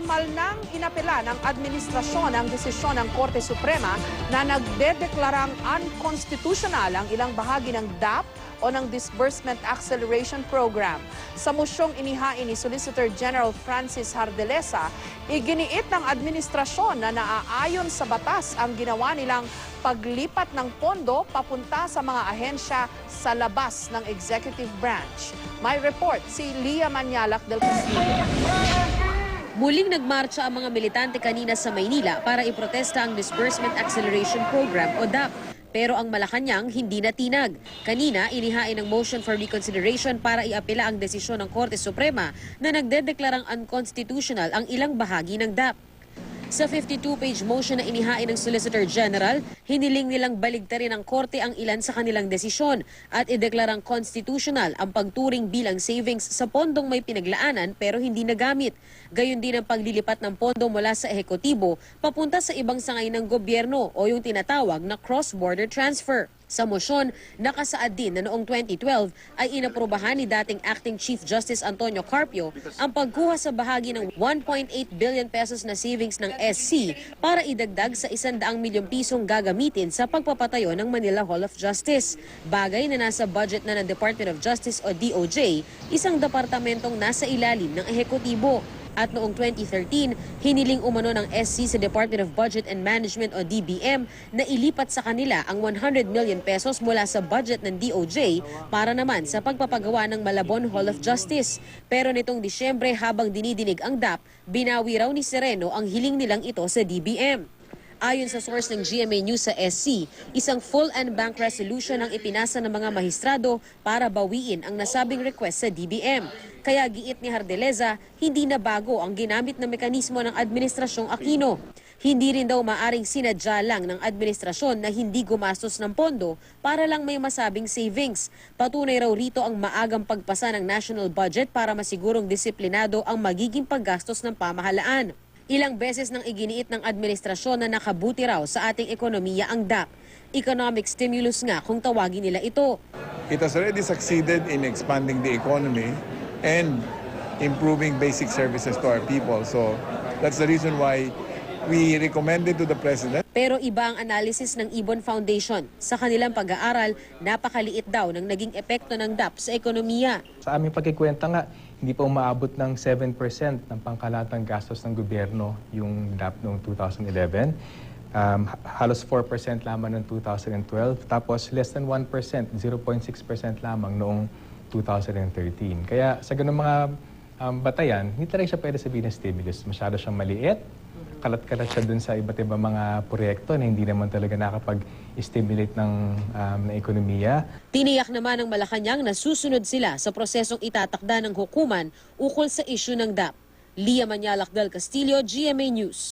Formal nang inapela ng administrasyon ang desisyon ng Korte Suprema na nagdedeklarang unconstitutional ang ilang bahagi ng DAP o ng Disbursement Acceleration Program. Sa mosyong inihain ni Solicitor General Francis Hardalesa, iginiit ng administrasyon na naaayon sa batas ang ginawa nilang paglipat ng pondo papunta sa mga ahensya sa labas ng executive branch. May report si Lia Manyalak del Castillo. Muling nagmarcha ang mga militante kanina sa Maynila para iprotesta ang Disbursement Acceleration Program o DAP. Pero ang Malacanang hindi natinag. Kanina, inihain ang motion for reconsideration para iapela ang desisyon ng Korte Suprema na nagdedeklarang unconstitutional ang ilang bahagi ng DAP. Sa 52-page motion na inihain ng Solicitor General, hiniling nilang baligtarin ng Korte ang ilan sa kanilang desisyon at ideklarang constitutional ang pagturing bilang savings sa pondong may pinaglaanan pero hindi nagamit. Gayon din ang paglilipat ng pondo mula sa ehekutibo papunta sa ibang sangay ng gobyerno o yung tinatawag na cross-border transfer. Sa motion, nakasaad din na noong 2012 ay inaprobahan ni dating Acting Chief Justice Antonio Carpio ang pagkuha sa bahagi ng 1.8 billion pesos na savings ng SC para idagdag sa 100 milyong pisong gagamitin sa pagpapatayo ng Manila Hall of Justice. Bagay na nasa budget na ng Department of Justice o DOJ, isang departamentong nasa ilalim ng ehekutibo. At noong 2013, hiniling umano ng SC sa Department of Budget and Management o DBM na ilipat sa kanila ang 100 million pesos mula sa budget ng DOJ para naman sa pagpapagawa ng Malabon Hall of Justice. Pero nitong Disyembre habang dinidinig ang DAP, binawi raw ni Sereno ang hiling nilang ito sa DBM. Ayon sa source ng GMA News sa SC, isang full and bank resolution ang ipinasa ng mga mahistrado para bawiin ang nasabing request sa DBM. Kaya giit ni Hardalesa, hindi na bago ang ginamit na mekanismo ng Administrasyong Aquino. Hindi rin daw maaring sinadya lang ng administrasyon na hindi gumastos ng pondo para lang may masabing savings. Patunay raw rito ang maagang pagpasa ng national budget para masigurong disiplinado ang magiging paggastos ng pamahalaan. Ilang beses nang iginiit ng administrasyon na nakabuti raw sa ating ekonomiya ang DAP. Economic stimulus nga kung tawagin nila ito. It has already succeeded in expanding the economy and improving basic services to our people. So that's the reason why we recommended to the President. Pero iba ang analysis ng Ibon Foundation. Sa kanilang pag-aaral, napakaliit daw ng naging epekto ng DAP sa ekonomiya. Sa aming pagkikwenta nga, hindi pa umaabot ng 7% ng pangkalatang gastos ng gobyerno yung DAP noong 2011. Halos 4% lamang noong 2012. Tapos less than 1%, 0.6% lamang noong 2013. Kaya sa ganung mga batayan, hindi talaga siya pwede sabihin ng stimulus. Masyado siyang maliit. Kalat-kalat siya dun sa iba't ibang mga proyekto na hindi naman talaga nakapag-stimulate ng ekonomiya. Tiniyak naman ng Malacanang na susunod sila sa prosesong itatakda ng hukuman ukol sa isyu ng DAP. Lia Manyalak del Castillo, GMA News.